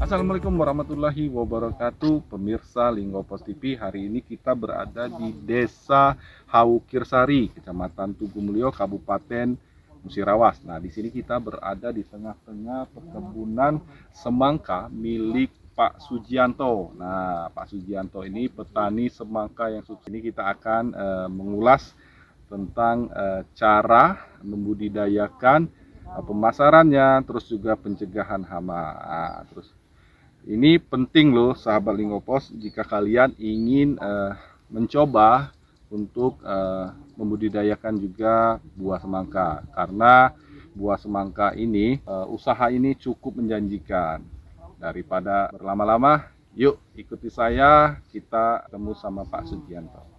Assalamualaikum warahmatullahi wabarakatuh, pemirsa Linggopos TV. Hari ini kita berada di Desa Haukirsari, Kecamatan Tugumulyo, Kabupaten Musirawas. Nah, di sini kita berada di tengah-tengah perkebunan semangka milik Pak Sujianto. Nah, Pak Sujianto ini petani semangka yang sukses. Ini kita akan mengulas tentang cara membudidayakan, pemasarannya, terus juga pencegahan hama. Nah, terus ini penting loh sahabat Linggopos, jika kalian ingin mencoba untuk membudidayakan juga buah semangka, karena buah semangka ini usaha ini cukup menjanjikan. Daripada berlama-lama, yuk ikuti saya, kita ketemu sama Pak Sujianto.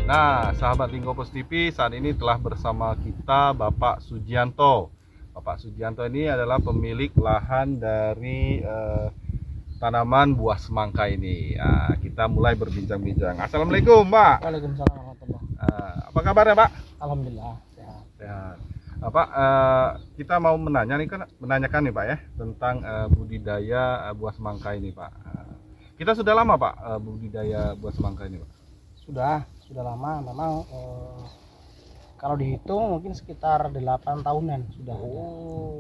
Nah, sahabat Linggopos TV, saat ini telah bersama kita Bapak Sujianto. Bapak Sujianto ini adalah pemilik lahan dari tanaman buah semangka ini. Nah, kita mulai berbincang-bincang. Assalamualaikum, Pak. Waalaikumsalam warahmatullahi wabarakatuh. Apa kabarnya, Pak? Alhamdulillah sehat. Sehat. Pak, kita mau menanyakan nih, Pak ya, tentang budidaya buah semangka ini, Pak. Kita sudah lama, Pak, budidaya buah semangka ini, Pak? Sudah lama memang, kalau dihitung mungkin sekitar 8 tahunan sudah ada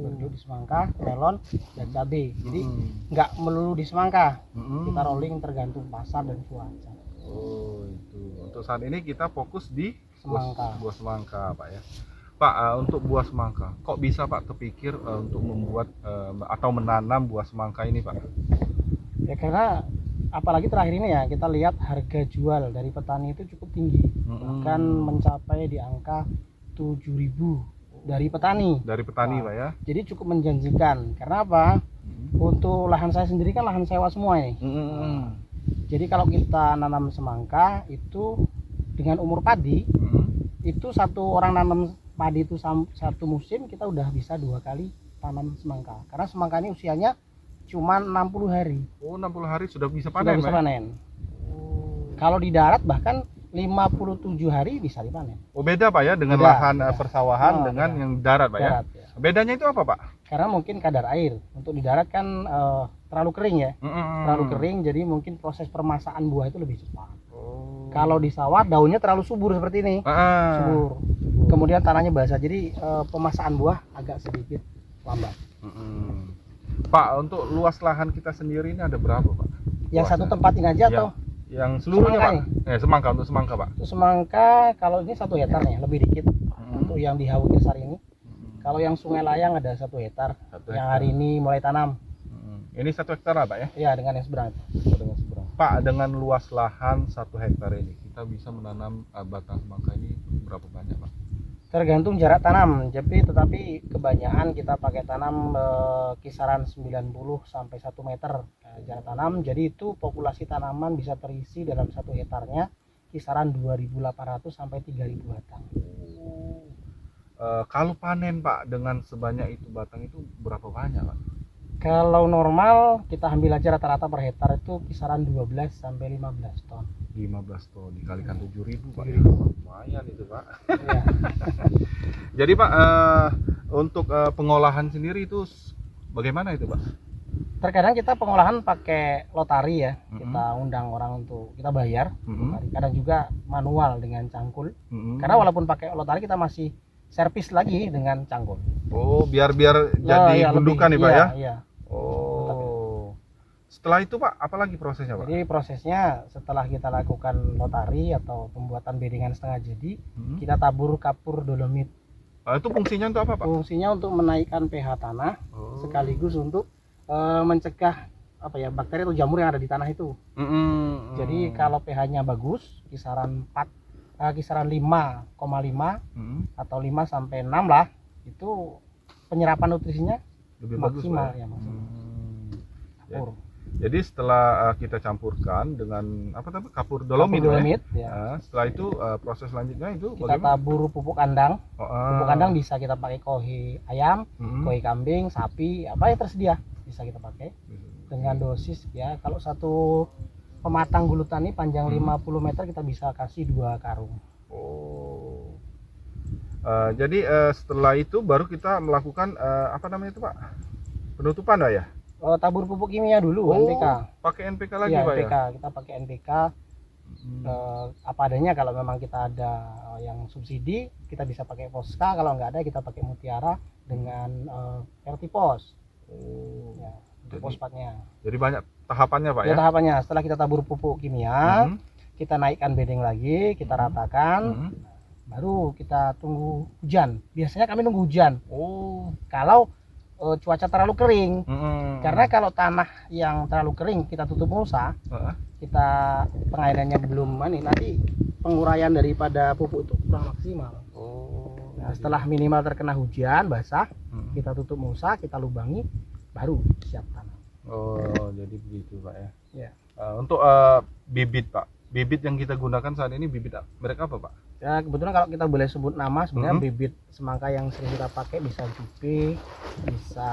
bergelut di semangka, melon, dan cabai. Jadi nggak melulu di semangka, kita rolling tergantung pasar dan cuaca. Oh, itu. Untuk saat ini kita fokus di Semangka. buah semangka, Pak ya. Pak, untuk buah semangka, kok bisa Pak terpikir untuk membuat atau menanam buah semangka ini, Pak? Ya karena apalagi terakhir ini ya, kita lihat harga jual dari petani itu cukup tinggi, bahkan mencapai di angka 7.000 dari petani. Dari petani, Nah, Pak ya. Jadi cukup menjanjikan. Karena apa? Untuk lahan saya sendiri kan lahan sewa semua ini. Jadi kalau kita nanam semangka itu dengan umur padi, itu satu orang nanam padi itu satu musim kita udah bisa 2 kali tanam semangka. Karena semangka ini usianya cuma 60 hari. Oh, 60 hari sudah bisa Sudah panen, bisa Pak? panen. Kalau di darat bahkan 57 hari bisa dipanen. Oh, beda Pak ya dengan Beda, lahan beda. persawahan Oh, dengan beda. yang darat, Pak ya. Darat, ya. Bedanya itu apa, Pak? Karena mungkin kadar air. Untuk di darat kan terlalu kering ya. Terlalu kering, jadi mungkin proses permasaan buah itu lebih cepat. Oh. Kalau di sawah daunnya terlalu subur seperti ini. Subur. Kemudian tanahnya basah, jadi pemasaan buah agak sedikit lambat. Pak, untuk luas lahan kita sendiri ini ada berapa, Pak? Yang Luasnya? satu tempat ini aja atau Yang seluruhnya, Semangka Pak? Semangka, untuk semangka, Pak. untuk semangka? Kalau ini 1 hektar nih, lebih dikit. Untuk yang di Haukirsari ini. Kalau yang Sungai Layang ada 1 hektar. 1 Yang hektar. hari ini mulai tanam. Ini 1 hektar lah, Pak ya? Ya, dengan yang seberang. Pak, dengan luas lahan 1 hektar ini, kita bisa menanam batang semangka ini berapa banyak, Pak? Tergantung jarak tanam, tetapi kebanyakan kita pakai tanam kisaran 90 sampai 1 meter jarak tanam. Jadi itu populasi tanaman bisa terisi dalam 1 hektarnya kisaran 2.800 sampai 3.000 batang. Kalau panen, Pak, dengan sebanyak itu batang itu berapa banyak, Pak? Kalau normal kita ambil aja rata-rata per hektar itu kisaran 12 sampai 15 ton. 15 ton dikalikan 7.000, Pak. 7.000. Lumayan itu, Pak. Ya. Jadi, Pak, untuk pengolahan sendiri itu bagaimana itu, Pak? Terkadang kita pengolahan pakai lotari ya. Kita undang orang untuk kita bayar. Kadang juga manual dengan cangkul. Karena walaupun pakai lotari kita masih servis lagi dengan cangkul. Oh, biar jadi ya, gundukan nih, lebih. Pak Iya, ya? iya. Oh. Setelah itu, Pak, apa lagi prosesnya, Pak? Jadi prosesnya setelah kita lakukan lotari atau pembuatan beddingan setengah jadi, kita tabur kapur dolomit. Itu fungsinya untuk apa, Pak? Fungsinya untuk menaikkan pH tanah, sekaligus untuk mencegah bakteri atau jamur yang ada di tanah itu. Jadi kalau pH-nya bagus, kisaran 5,5 atau 5 sampai 6 lah, itu penyerapan nutrisinya Lebih bagus, maksimal Pak, ya? ya maksimal. Kapur. Jadi setelah kita campurkan dengan apa tadi, kapur dolomit, Kapur Pak, ya? dolomit, ya. Nah, setelah itu proses selanjutnya itu Kita bagaimana? tabur pupuk kandang. Pupuk kandang bisa kita pakai kohi ayam, kohi kambing, sapi, apa yang tersedia bisa kita pakai dengan dosis ya. Kalau satu pematang bulu tani panjang 50 meter kita bisa kasih 2 karung. Oh. Jadi setelah itu baru kita melakukan apa namanya itu, Pak? Penutupan, Pak, ya? Tabur pupuk kimia dulu, NPK. Pakai NPK lagi, Ya, Pak, NPK. ya? Kita pakai NPK apa adanya. Kalau memang kita ada yang subsidi, kita bisa pakai Poska. Kalau nggak ada, kita pakai Mutiara dengan Vertipos. Ya, untuk fosfatnya. Jadi banyak tahapannya, Pak, Ya, ya? tahapannya setelah kita tabur pupuk kimia, kita naikkan bedeng lagi, kita ratakan, baru kita tunggu hujan. Biasanya kami nunggu hujan. Oh. Kalau cuaca terlalu kering, Karena karena kalau tanah yang terlalu kering kita tutup mulsa, kita pengairannya belum nanti penguraian daripada pupuk itu kurang maksimal. Nah, setelah minimal terkena hujan basah, kita tutup mulsa, kita lubangi, baru siap tanam. Oh, jadi begitu, Pak, ya? Ya. Untuk bibit, Pak, bibit yang kita gunakan saat ini bibit mereka apa, Pak? Ya, kebetulan kalau kita boleh sebut nama, sebenarnya bibit semangka yang sering kita pakai bisa Jupe, bisa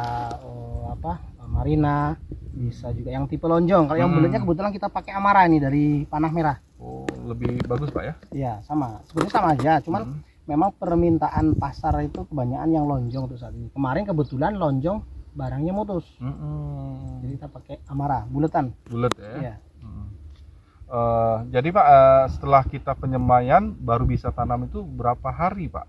Marina, bisa juga yang tipe lonjong. Kalau yang bulatnya kebetulan kita pakai Amara ini dari Panah Merah. Oh, lebih bagus, Pak, ya? Iya, sama. Sebenarnya sama aja, cuman memang permintaan pasar itu kebanyakan yang lonjong untuk saat ini. Kemarin kebetulan lonjong barangnya mutus. Jadi kita pakai Amara, buletan. Bulat, ya? Iya. Jadi, Pak, setelah kita penyemaian baru bisa tanam itu berapa hari, Pak?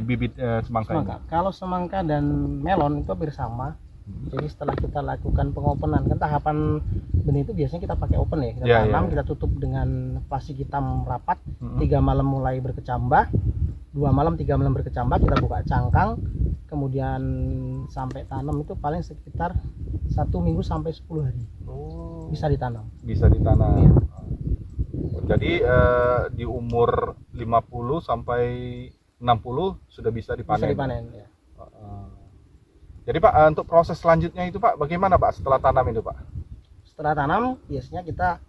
Bibit semangka ini? Kalau semangka dan melon itu hampir sama. Jadi setelah kita lakukan pengopenan, kan tahapan benih itu biasanya kita pakai open ya, kita tanam, kita tutup dengan plastik hitam rapat, 3 malam mulai berkecambah, 2 malam 3 malam berkecambah, kita buka cangkang, kemudian sampai tanam itu paling sekitar 1 minggu sampai 10 hari. Bisa ditanam. Bisa ditanam. Iya. Jadi di umur 50 sampai 60 sudah bisa dipanen. Bisa dipanen, ya. Jadi, Pak, untuk proses selanjutnya itu, Pak, bagaimana, Pak, setelah tanam itu, Pak? Setelah tanam biasanya kita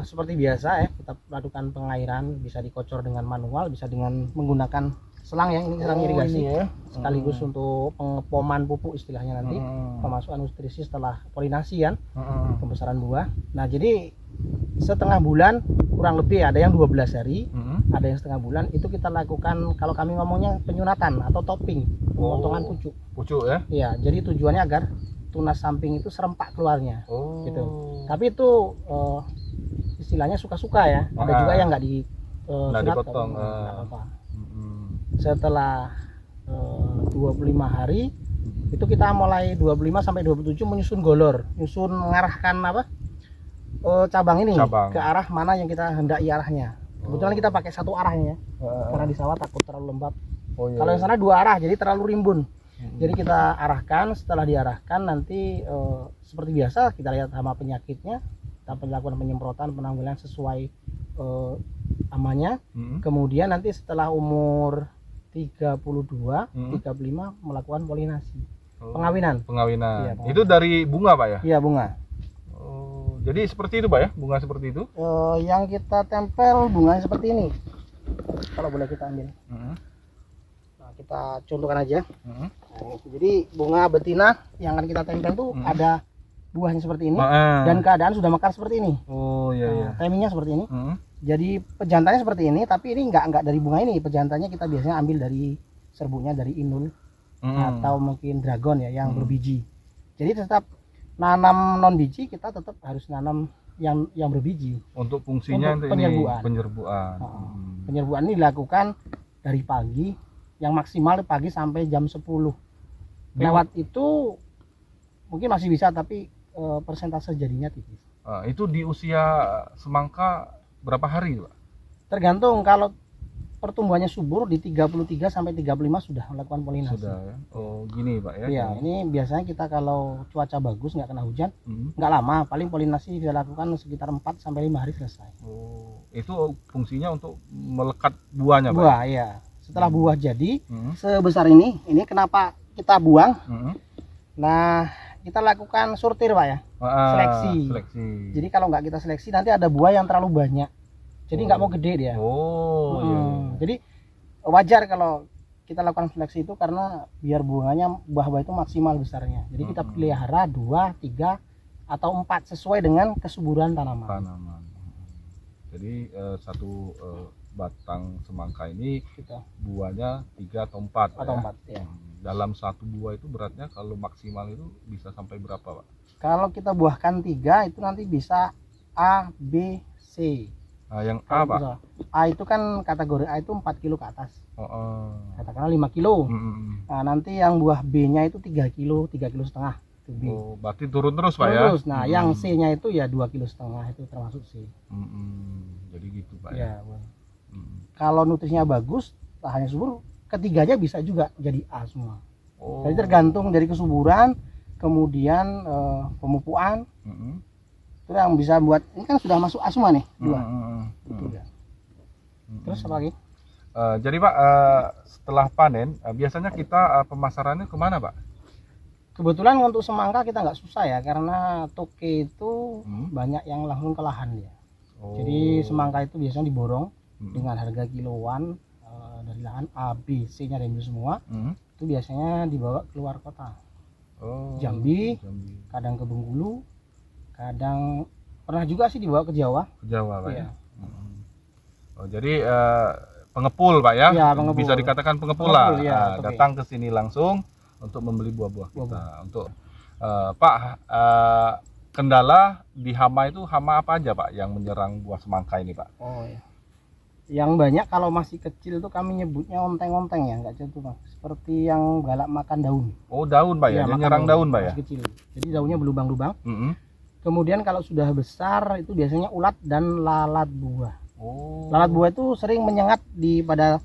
seperti biasa ya, kita lakukan pengairan, bisa dikocor dengan manual, bisa dengan menggunakan selang ya, ini selang irigasi ya. sekaligus untuk pengepoman pupuk istilahnya nanti, pemasukan nutrisi setelah polinasi kan, pembesaran buah. Nah, jadi setengah bulan kurang lebih, ada yang 12 hari, ada yang setengah bulan, itu kita lakukan, kalau kami ngomongnya penyunatan atau topping, pemotongan pucuk. Pucuk, ya? Iya, jadi tujuannya agar tunas samping itu serempak keluarnya. Gitu. Tapi itu istilahnya suka-suka ya. Ada juga yang nggak dipotong. Nggak apa-apa. Setelah 25 hari itu kita mulai 25 sampai 27 menyusun golor, nyusun mengarahkan cabang ini ke arah mana yang kita hendaki arahnya. Kebetulan kita pakai satu arahnya karena di sawah takut terlalu lembab. Kalau yang sana 2 arah jadi terlalu rimbun. Jadi kita arahkan, setelah diarahkan nanti seperti biasa kita lihat hama penyakitnya, kita lakukan penyemprotan, penanggulangan sesuai amanya. Kemudian nanti setelah umur 32, 35 melakukan polinasi. Pengawinan. Pengawinan. Iya, Itu dari bunga, Pak, ya? Iya, bunga. Jadi seperti itu, Pak, ya? Bunga seperti itu? Yang kita tempel bunganya seperti ini. Kalau boleh kita ambil. Nah, kita contohkan aja. Nah, jadi bunga betina yang akan kita tempel tuh ada buahnya seperti ini dan keadaan sudah mekar seperti ini. Oh, iya, iya. Timingnya seperti ini. Jadi pejantannya seperti ini, tapi ini enggak dari bunga ini. Pejantannya kita biasanya ambil dari serbunya dari inul atau mungkin dragon ya yang berbiji. Jadi tetap nanam non biji, kita tetap harus nanam yang berbiji. Untuk fungsinya untuk ini penyerbuan. Penyerbuan ini dilakukan dari pagi, yang maksimal pagi sampai jam 10. Lewat itu mungkin masih bisa, tapi persentase jadinya tipis. Itu di usia semangka berapa hari, Pak? Tergantung, kalau pertumbuhannya subur di 33 sampai 35 sudah melakukan polinasi. Sudah, ya. Oh, gini, Pak, ya. Iya, ini biasanya kita kalau cuaca bagus nggak kena hujan, nggak lama, paling polinasi bisa lakukan sekitar 4 sampai 5 hari selesai. Oh, itu fungsinya untuk melekat buahnya, Pak? Buah, iya. Setelah buah jadi Hmm. sebesar ini kenapa kita buang? Hmm. Nah, kita lakukan sortir Pak ya. Seleksi. Seleksi. Jadi kalau nggak kita seleksi nanti ada buah yang terlalu banyak. Jadi nggak mau gede dia. Oh, iya, iya. Jadi wajar kalau kita lakukan seleksi itu karena biar bunganya buah-buah itu maksimal besarnya. Jadi kita pelihara 2, 3 atau 4 sesuai dengan kesuburan tanaman. Tanaman. Jadi satu batang semangka ini Gitu. buahnya 3 atau 4 Atau ya? 4 ya. Dalam satu buah itu beratnya kalau maksimal itu bisa sampai berapa, Pak? Kalau kita buahkan 3 itu nanti bisa A, B, C. Nah, yang A, Pak? A itu kan kategori A itu 4 kilo ke atas. Katakanlah 5 kilo. Nah, nanti yang buah B-nya itu 3 kilo, 3 kilo setengah. Itu B. Oh, berarti turun terus, Pak ya? Terus, nah yang C-nya itu ya 2 kilo setengah itu termasuk C. Jadi gitu, Pak Ya, ya? kalau nutrisinya bagus, tahannya subur, ketiganya bisa juga jadi A semua. Oh. Jadi tergantung dari kesuburan, kemudian pemupukan, itu yang bisa buat, ini kan sudah masuk A semua nih, 2. Gitu ya. Terus apa lagi? Jadi Pak, setelah panen, biasanya kita pemasarannya kemana, Pak? Kebetulan untuk semangka kita nggak susah ya, karena toke itu banyak yang langsung ke lahan dia. Oh. Jadi semangka itu biasanya diborong dengan harga kiloan dari lahan A, B, C-nya diambil semua. Itu biasanya dibawa keluar kota. Oh. Jambi, kadang ke Bengkulu, kadang pernah juga sih dibawa ke Jawa. Ke Jawa, Pak Iya. ya? Oh, jadi pengepul, Pak ya? Iya, pengepul. Bisa dikatakan pengepul lah. Pengepul, iya, toke. Datang ke sini langsung untuk membeli buah-buah kita. Buah-buah. Untuk Pak, kendala di hama itu hama apa aja, Pak, yang menyerang buah semangka ini, Pak? Oh ya. Yang banyak kalau masih kecil tuh kami nyebutnya onteng-onteng ya, nggak jatuh Bang. Seperti yang galak makan daun. Oh, daun, Pak ya? Iya, Dia makan nyerang daun, Pak ya? masih kecil. Jadi daunnya berlubang-lubang. Mm-mm. Kemudian kalau sudah besar itu biasanya ulat dan lalat buah. Oh. Lalat buah itu sering menyengat di pada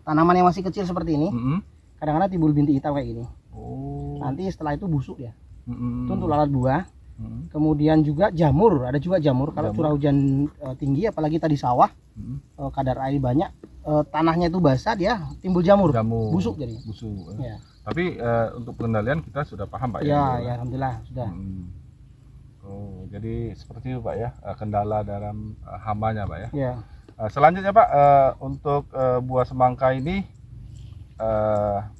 tanaman yang masih kecil seperti ini. Mm-mm. Kadang-kadang timbul bintik hitam kayak gini. Oh. Nanti setelah itu busuk ya. Mm-mm. Itu untuk lalat buah. Mm-mm. Kemudian juga jamur, ada juga jamur. Kalau Jamur. curah hujan tinggi, apalagi tadi sawah, Mm-mm. kadar air banyak, tanahnya itu basah, dia timbul jamur, Jamur. busuk jadi. Busuk. Ya, Tapi untuk pengendalian kita sudah paham, Pak ya, ya, alhamdulillah sudah. Oh, jadi seperti itu, Pak ya, kendala dalam hamanya, Pak ya. Ya, Selanjutnya, Pak, untuk buah semangka ini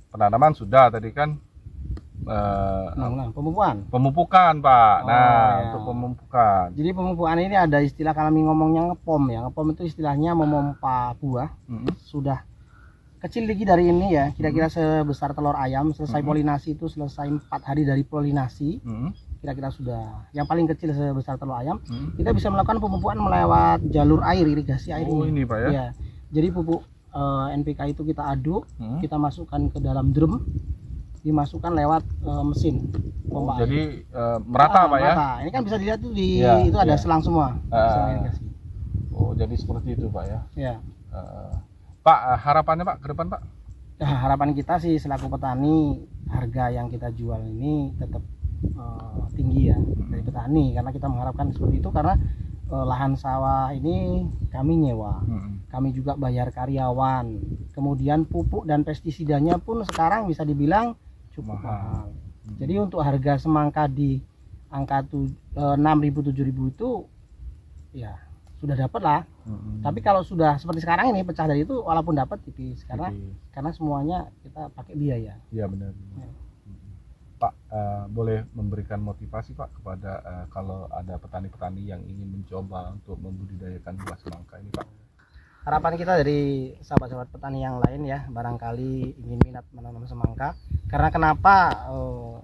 penanaman sudah tadi kan. nah, pemupukan. Pemupukan, Pak. Oh, Nah, ya. untuk pemupukan. Jadi pemupukan ini ada istilah kami ngomongnya ngepom ya. Ngepom itu istilahnya memompa buah. Sudah kecil lagi dari ini ya, kira-kira sebesar telur ayam. Selesai polinasi itu selesai 4 hari dari polinasi. Kira-kira sudah yang paling kecil sebesar telur ayam. Kita bisa melakukan pemupukan melewat jalur air, irigasi air Oh, ini, Pak ya. Ya. Jadi pupuk NPK itu kita aduk, kita masukkan ke dalam drum, dimasukkan lewat mesin pompa air. Jadi merata, Pak ya. Merata. Ini kan bisa dilihat tuh di Iya, itu ada iya. selang semua. Selang irigasi. Oh, jadi seperti itu, Pak ya. Ya. Pak, harapannya, Pak, ke depan, Pak? Nah, harapan kita sih selaku petani, harga yang kita jual ini tetap tinggi ya dari petani, karena kita mengharapkan seperti itu karena lahan sawah ini kami nyewa, kami juga bayar karyawan, kemudian pupuk dan pestisidanya pun sekarang bisa dibilang cukup mahal. Jadi untuk harga semangka di angka 6.000 7.000 itu ya sudah dapat lah. Tapi kalau sudah seperti sekarang ini pecah dari itu walaupun dapat tipis karena semuanya kita pakai biaya. Iya, benar. Pak, boleh memberikan motivasi, Pak, kepada kalau ada petani-petani yang ingin mencoba untuk membudidayakan buah semangka ini, Pak? Harapan kita dari sahabat-sahabat petani yang lain ya, barangkali ingin minat menanam semangka. Karena kenapa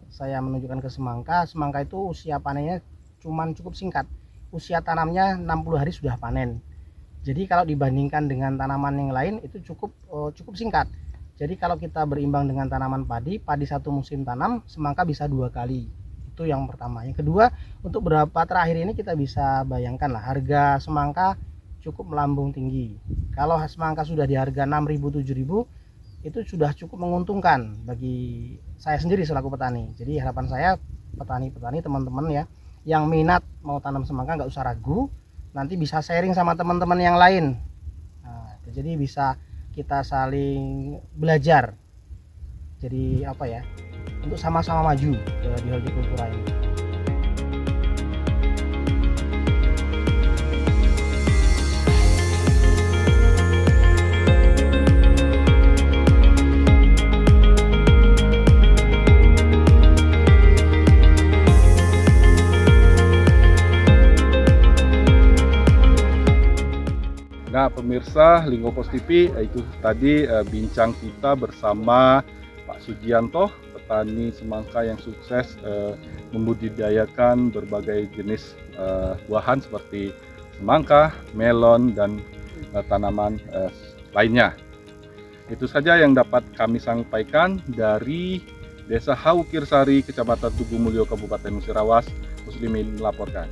saya menunjukkan ke semangka? Semangka itu usia panennya cukup singkat. Usia tanamnya 60 hari sudah panen. Jadi kalau dibandingkan dengan tanaman yang lain itu cukup singkat. Jadi kalau kita berimbang dengan tanaman padi satu musim tanam, semangka bisa 2 kali. Itu yang pertama. Yang kedua, untuk beberapa terakhir ini kita bisa bayangkan lah, harga semangka cukup melambung tinggi. Kalau semangka sudah di harga 6.000 7.000, itu sudah cukup menguntungkan bagi saya sendiri selaku petani. Jadi harapan saya petani-petani teman-teman ya, yang minat mau tanam semangka nggak usah ragu, nanti bisa sharing sama teman-teman yang lain. Nah, jadi bisa kita saling belajar. Jadi apa ya? Untuk sama-sama maju di hortikultura ini. Nah pemirsa Lingopos TV, itu tadi bincang kita bersama Pak Sugianto, petani semangka yang sukses membudidayakan berbagai jenis buahan seperti semangka, melon, dan tanaman lainnya. Itu saja yang dapat kami sampaikan dari Desa Haukirsari, Kecamatan Tugu Mulyo, Kabupaten Musirawas. Muslimin melaporkan.